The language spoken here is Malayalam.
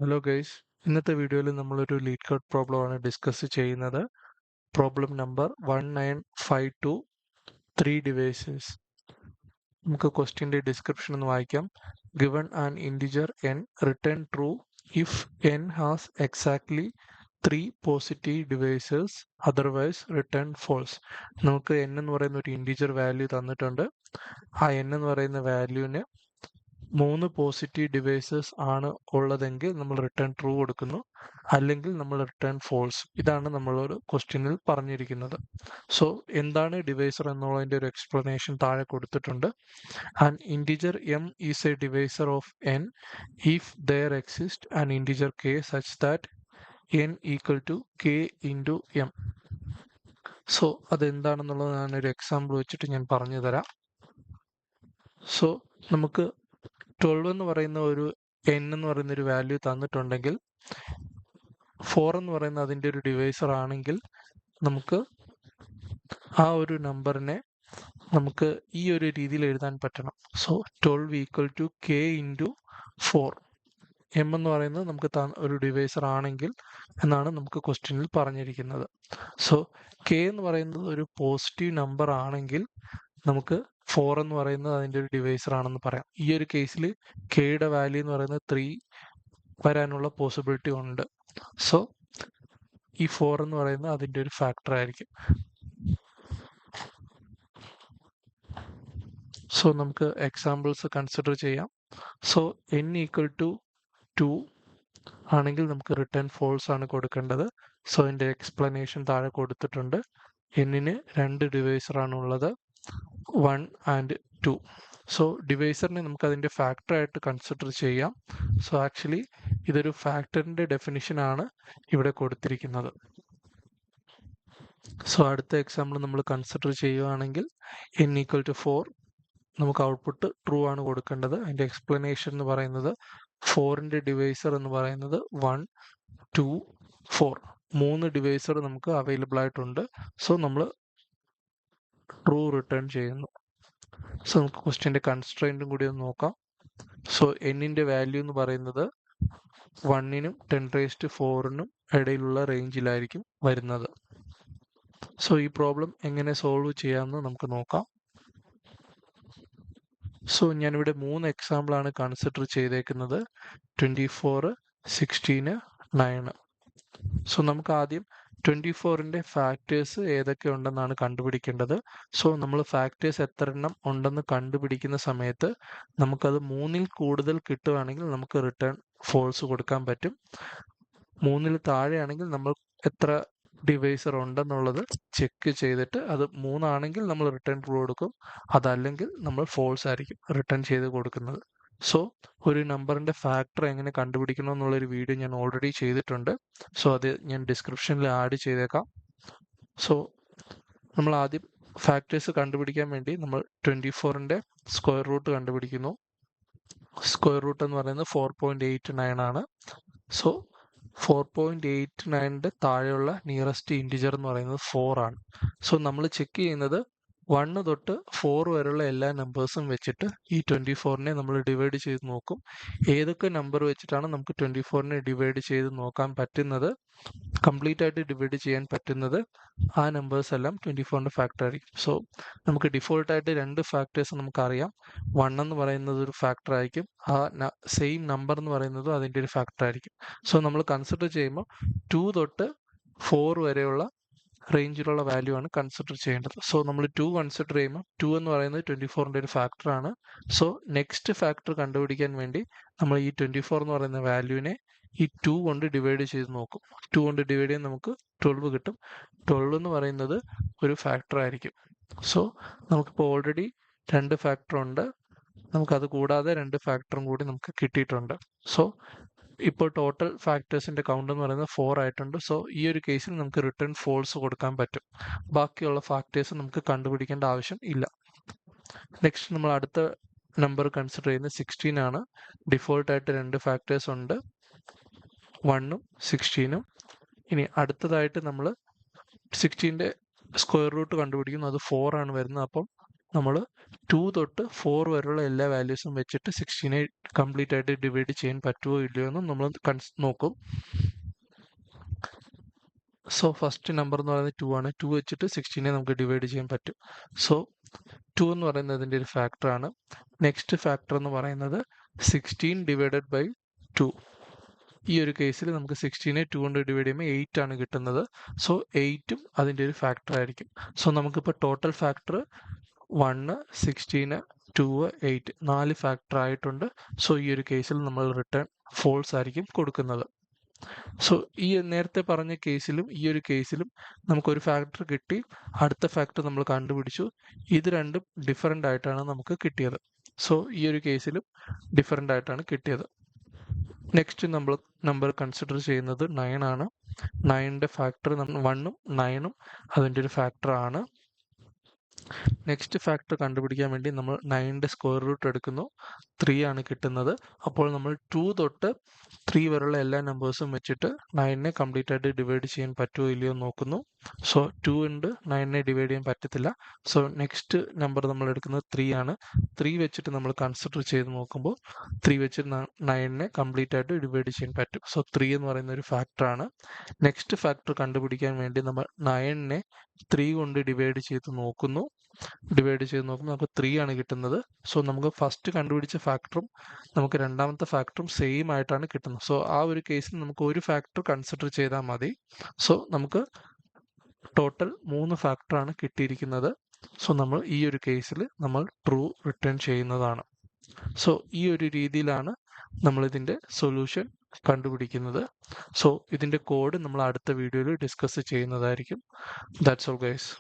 ഹലോ ഗൈസ്, ഇന്നത്തെ വീഡിയോയിൽ നമ്മളൊരു ലീഡ് കോഡ് പ്രോബ്ലമാണ് ഡിസ്കസ് ചെയ്യുന്നത്. Problem number 1952 3 divisors. നമുക്ക് ക്വസ്റ്റ്യൻ്റെ ഡിസ്ക്രിപ്ഷൻ ഒന്ന് വായിക്കാം. Given an integer n return true if n has exactly 3 positive divisors, otherwise return false. നമുക്ക് n എന്ന് പറയുന്ന ഒരു ഇൻറ്റിജർ വാല്യൂ തന്നിട്ടുണ്ട്. ആ n എന്ന് പറയുന്ന വാല്യൂവിന് 3 പോസിറ്റീവ് ഡിവൈസസ് ആണ് ഉള്ളതെങ്കിൽ നമ്മൾ റിട്ടേൺ ട്രൂ കൊടുക്കുന്നു, അല്ലെങ്കിൽ നമ്മൾ റിട്ടേൺ ഫോൾസ്. ഇതാണ് നമ്മളൊരു ക്വസ്റ്റ്യനിൽ പറഞ്ഞിരിക്കുന്നത്. സോ എന്താണ് ഡിവൈസർ എന്നുള്ളതിൻ്റെ ഒരു എക്സ്പ്ലനേഷൻ താഴെ കൊടുത്തിട്ടുണ്ട്. An integer m is a divisor of n if there exist an integer k such that n equal to k into m. So അതെന്താണെന്നുള്ളത് ഞാനൊരു എക്സാമ്പിൾ വെച്ചിട്ട് ഞാൻ പറഞ്ഞു തരാം. സോ നമുക്ക് 12 എന്ന് പറയുന്ന ഒരു n എന്ന് പറയുന്ന ഒരു വാല്യൂ തന്നിട്ടുണ്ടെങ്കിൽ 4 എന്ന് പറയുന്ന അതിൻ്റെ ഒരു ഡിവൈസർ ആണെങ്കിൽ നമുക്ക് ആ ഒരു നമ്പറിനെ നമുക്ക് ഈ ഒരു രീതിയിൽ എഴുതാൻ പറ്റണം. So 12 equal to k into 4. m എന്ന് പറയുന്നത് നമുക്ക് ഒരു ഡിവൈസർ ആണെങ്കിൽ എന്നാണ് നമുക്ക് ക്വസ്റ്റ്യനിൽ പറഞ്ഞിരിക്കുന്നത്. സോ k എന്ന് പറയുന്നത് ഒരു പോസിറ്റീവ് നമ്പർ ആണെങ്കിൽ നമുക്ക് 4 എന്ന് പറയുന്നത് അതിൻ്റെ ഒരു ഡിവൈസർ ആണെന്ന് പറയാം. ഈ ഒരു കേസിൽ കെയുടെ വാല്യൂ എന്ന് പറയുന്നത് 3 വരാനുള്ള പോസിബിലിറ്റി ഉണ്ട്. സോ ഈ 4 എന്ന് പറയുന്നത് അതിൻ്റെ ഒരു ഫാക്ടർ ആയിരിക്കും. സോ നമുക്ക് എക്സാമ്പിൾസ് കൺസിഡർ ചെയ്യാം. സോ n ഈക്വൽ ടു 2 ആണെങ്കിൽ നമുക്ക് റിട്ടേൺ ഫോൾസ് ആണ് കൊടുക്കേണ്ടത്. സോ അതിൻ്റെ എക്സ്പ്ലനേഷൻ താഴെ കൊടുത്തിട്ടുണ്ട്. എന്നിന് 2 ഡിവൈസറാണ് ഉള്ളത്, 1 ആൻഡ് 2. സോ ഡിവൈസറിനെ നമുക്ക് അതിൻ്റെ ഫാക്ടർ ആയിട്ട് കൺസിഡർ ചെയ്യാം. സോ ആക്ച്വലി ഇതൊരു ഫാക്ടറിൻ്റെ ഡെഫിനിഷനാണ് ഇവിടെ കൊടുത്തിരിക്കുന്നത്. സോ അടുത്ത എക്സാമ്പിൾ നമ്മൾ കൺസിഡർ ചെയ്യുകയാണെങ്കിൽ n ഈക്വൽ ടു 4 നമുക്ക് ഔട്ട്പുട്ട് ട്രൂ ആണ് കൊടുക്കേണ്ടത്. അതിൻ്റെ എക്സ്പ്ലനേഷൻ എന്ന് പറയുന്നത് 4ൻ്റെ ഡിവൈസർ എന്ന് പറയുന്നത് 1, 2, 4. 3 ഡിവൈസർ നമുക്ക് അവൈലബിൾ ആയിട്ടുണ്ട്. സോ നമ്മൾ ട്രൂ റിട്ടേൺ ചെയ്യുന്നു. സോ നമുക്ക് ക്വസ്റ്റ്യൻ്റെ കൺസ്ട്രെയിൻറ്റും കൂടി ഒന്ന് നോക്കാം. സോ എന്നിൻ്റെ വാല്യൂ എന്ന് പറയുന്നത് 1നും 10⁴ ഇടയിലുള്ള റേഞ്ചിലായിരിക്കും വരുന്നത്. സോ ഈ പ്രോബ്ലം എങ്ങനെ സോൾവ് ചെയ്യാമെന്ന് നമുക്ക് നോക്കാം. സോ ഞാനിവിടെ 3 എക്സാമ്പിളാണ് കൺസിഡർ ചെയ്തേക്കുന്നത്, 24, 16, 9. സോ നമുക്ക് ആദ്യം 24ൻ്റെ ഫാക്ടേഴ്സ് ഏതൊക്കെ ഉണ്ടെന്നാണ് കണ്ടുപിടിക്കേണ്ടത്. സോ നമ്മൾ ഫാക്ടേഴ്സ് എത്ര എണ്ണം ഉണ്ടെന്ന് കണ്ടുപിടിക്കുന്ന സമയത്ത് നമുക്കത് 3ൽ കൂടുതൽ കിട്ടുകയാണെങ്കിൽ നമുക്ക് റിട്ടേൺ ഫോൾസ് കൊടുക്കാൻ പറ്റും. 3ൽ താഴെയാണെങ്കിൽ നമ്മൾ എത്ര ഡിവൈസർ ഉണ്ടെന്നുള്ളത് ചെക്ക് ചെയ്തിട്ട് അത് 3 ആണെങ്കിൽ നമ്മൾ റിട്ടേൺ ട്രൂ കൊടുക്കും, അതല്ലെങ്കിൽ നമ്മൾ ഫോൾസ് ആയിരിക്കും റിട്ടേൺ ചെയ്ത് കൊടുക്കുന്നത്. സോ ഒരു നമ്പറിൻ്റെ ഫാക്ടർ എങ്ങനെ കണ്ടുപിടിക്കണം എന്നുള്ളൊരു വീഡിയോ ഞാൻ ഓൾറെഡി ചെയ്തിട്ടുണ്ട്. സോ അത് ഞാൻ ഡിസ്ക്രിപ്ഷനിൽ ആഡ് ചെയ്തേക്കാം. സോ നമ്മൾ ആദ്യം ഫാക്ടേഴ്സ് കണ്ടുപിടിക്കാൻ വേണ്ടി നമ്മൾ 24ൻ്റെ സ്ക്വയർ റൂട്ട് കണ്ടുപിടിക്കുന്നു. സ്ക്വയർ റൂട്ട് എന്ന് പറയുന്നത് 4.89 ആണ്. സോ 4.89ൻ്റെ താഴെയുള്ള നിയറസ്റ്റ് ഇൻറ്റിജർ എന്ന് പറയുന്നത് 4 ആണ്. സോ നമ്മൾ ചെക്ക് ചെയ്യുന്നത് 1 തൊട്ട് 4 വരെയുള്ള എല്ലാ നമ്പേഴ്സും വെച്ചിട്ട് ഈ 24നെ നമ്മൾ ഡിവൈഡ് ചെയ്ത് നോക്കും. ഏതൊക്കെ നമ്പർ വെച്ചിട്ടാണ് നമുക്ക് 24നെ ഡിവൈഡ് ചെയ്ത് നോക്കാൻ പറ്റുന്നത്, കംപ്ലീറ്റ് ആയിട്ട് ഡിവൈഡ് ചെയ്യാൻ പറ്റുന്നത്, ആ നമ്പേഴ്സ് എല്ലാം 24ൻ്റെ ഫാക്ടർ ആയിരിക്കും. സോ നമുക്ക് ഡിഫോൾട്ടായിട്ട് 2 ഫാക്ടേഴ്സ് നമുക്കറിയാം. 1 എന്ന് പറയുന്നത് ഒരു ഫാക്ടർ ആയിരിക്കും, ആ സെയിം നമ്പർ എന്ന് പറയുന്നതും അതിൻ്റെ ഒരു ഫാക്ടർ ആയിരിക്കും. സോ നമ്മൾ കൺസിഡർ ചെയ്യുമ്പോൾ 2 തൊട്ട് 4 വരെയുള്ള റേഞ്ചിലുള്ള വാല്യൂ ആണ് കൺസിഡർ ചെയ്യേണ്ടത്. സോ നമ്മൾ 2 കൺസിഡർ ചെയ്യുമ്പോൾ 2 എന്ന് പറയുന്നത് 24ൻ്റെ ഒരു ഫാക്ടറാണ്. സോ നെക്സ്റ്റ് ഫാക്ടർ കണ്ടുപിടിക്കാൻ വേണ്ടി നമ്മൾ ഈ 24 എന്ന് പറയുന്ന വാല്യൂവിനെ ഈ 2 കൊണ്ട് ഡിവൈഡ് ചെയ്ത് നോക്കും. 2 കൊണ്ട് ഡിവൈഡ് ചെയ്യാൻ നമുക്ക് 12 കിട്ടും. 12 എന്ന് പറയുന്നത് ഒരു ഫാക്ടർ ആയിരിക്കും. സോ നമുക്കിപ്പോൾ ഓൾറെഡി 2 ഫാക്ടർ ഉണ്ട്, നമുക്കത് കൂടാതെ 2 ഫാക്ടറും കൂടി നമുക്ക് കിട്ടിയിട്ടുണ്ട്. സോ ഇപ്പോൾ ടോട്ടൽ ഫാക്ടേഴ്സിൻ്റെ കൗണ്ട് എന്ന് പറയുന്നത് 4 ആയിട്ടുണ്ട്. സോ ഈ ഒരു കേസിൽ നമുക്ക് റിട്ടേൺ ഫോൾസ് കൊടുക്കാൻ പറ്റും. ബാക്കിയുള്ള ഫാക്ടേഴ്സ് നമുക്ക് കണ്ടുപിടിക്കേണ്ട ആവശ്യം ഇല്ല. നെക്സ്റ്റ് നമ്മൾ അടുത്ത നമ്പർ കൺസിഡർ ചെയ്യുന്നത് 16 ആണ്. ഡിഫോൾട്ടായിട്ട് 2 ഫാക്ടേഴ്സ് ഉണ്ട്, 1ഉം 16ഉം. ഇനി അടുത്തതായിട്ട് നമ്മൾ 16ൻ്റെ സ്ക്വയർ റൂട്ട് കണ്ടുപിടിക്കുന്നു, അത് 4 ആണ് വരുന്നത്. അപ്പം നമ്മൾ 2 തൊട്ട് 4 വരെയുള്ള എല്ലാ വാല്യൂസും വെച്ചിട്ട് 16നെ കംപ്ലീറ്റ് ആയിട്ട് ഡിവൈഡ് ചെയ്യാൻ പറ്റുമോ ഇല്ലയോ എന്ന് നമ്മൾ നോക്കും. സോ ഫസ്റ്റ് നമ്പർ എന്ന് പറയുന്നത് 2 ആണ്. 2 വെച്ചിട്ട് 16നെ നമുക്ക് ഡിവൈഡ് ചെയ്യാൻ പറ്റും. സോ 2 എന്ന് പറയുന്നത് അതിൻ്റെ ഒരു ഫാക്ടറാണ്. നെക്സ്റ്റ് ഫാക്ടർ എന്ന് പറയുന്നത് 16 ഡിവൈഡഡ് ബൈ 2. ഈ ഒരു കേസിൽ നമുക്ക് 16നെ 2 കൊണ്ട് ഡിവൈഡ് ചെയ്യുമ്പോൾ 8 ആണ് കിട്ടുന്നത്. സോ 8ഉം അതിൻ്റെ ഒരു ഫാക്ടർ ആയിരിക്കും. സോ നമുക്കിപ്പോൾ ടോട്ടൽ ഫാക്ടർ 1, 16, 2, 8 4 ഫാക്ടർ ആയിട്ടുണ്ട്. സോ ഈ ഒരു കേസിൽ നമ്മൾ റിട്ടേൺ ഫോൾസ് ആയിരിക്കും കൊടുക്കുന്നത്. സോ ഈ നേരത്തെ പറഞ്ഞ കേസിലും ഈ ഒരു കേസിലും നമുക്കൊരു ഫാക്ടർ കിട്ടി, അടുത്ത ഫാക്ടർ നമ്മൾ കണ്ടുപിടിച്ചു. ഇത് രണ്ടും ഡിഫറൻ്റ് ആയിട്ടാണ് നമുക്ക് കിട്ടിയത്. സോ ഈ ഒരു കേസിലും ഡിഫറൻ്റ് ആയിട്ടാണ് കിട്ടിയത്. നെക്സ്റ്റ് നമ്പർ കൺസിഡർ ചെയ്യുന്നത് 9 ആണ്. 9ന്റെ ഫാക്ടർ 1ഉം 9ഉം അതിൻ്റെ ഒരു ഫാക്ടർ ആണ്. നെക്സ്റ്റ് ഫാക്ടർ കണ്ടുപിടിക്കാൻ വേണ്ടി നമ്മൾ 9ന്റെ സ്ക്വയർ റൂട്ട് എടുക്കുന്നു. 3 ആണ് കിട്ടുന്നത്. അപ്പോൾ നമ്മൾ 2 തൊട്ട് 3 വരെയുള്ള എല്ലാ നമ്പേഴ്സും വെച്ചിട്ട് 9നെ കംപ്ലീറ്റ് ആയിട്ട് ഡിവൈഡ് ചെയ്യാൻ പറ്റുമോ ഇല്ലയോ നോക്കുന്നു. സോ 2 കൊണ്ട് 9നെ ഡിവൈഡ് ചെയ്യാൻ പറ്റത്തില്ല. സോ നെക്സ്റ്റ് നമ്പർ നമ്മൾ എടുക്കുന്നത് 3 ആണ്. 3 വെച്ചിട്ട് നമ്മൾ കൺസിഡർ ചെയ്ത് നോക്കുമ്പോൾ 3 വെച്ച് 9നെ കംപ്ലീറ്റ് ആയിട്ട് ഡിവൈഡ് ചെയ്യാൻ പറ്റും. സോ 3 എന്ന് പറയുന്ന ഒരു ഫാക്ടറാണ്. നെക്സ്റ്റ് ഫാക്ടർ കണ്ടുപിടിക്കാൻ വേണ്ടി നമ്മൾ 9നെ 3 കൊണ്ട് ഡിവൈഡ് ചെയ്ത് നോക്കുന്നു. നമുക്ക് 3 ആണ് കിട്ടുന്നത്. സോ നമുക്ക് ഫസ്റ്റ് കണ്ടുപിടിച്ച ഫാക്ടറും നമുക്ക് രണ്ടാമത്തെ ഫാക്ടറും സെയിം ആയിട്ടാണ് കിട്ടുന്നത്. സോ ആ ഒരു കേസിൽ നമുക്ക് ഒരു ഫാക്ടർ കൺസിഡർ ചെയ്താൽ മതി. സോ നമുക്ക് ടോട്ടൽ 3 ഫാക്ടറാണ് കിട്ടിയിരിക്കുന്നത്. സോ നമ്മൾ ഈ ഒരു കേസിൽ നമ്മൾ ട്രൂ റിട്ടേൺ ചെയ്യുന്നതാണ്. സോ ഈ ഒരു രീതിയിലാണ് നമ്മൾ ഇതിൻ്റെ സൊല്യൂഷൻ കണ്ടുപിടിക്കുന്നത്. സോ ഇതിൻ്റെ കോഡ് നമ്മൾ അടുത്ത വീഡിയോയിൽ ഡിസ്കസ് ചെയ്യുന്നതായിരിക്കും. That's all guys.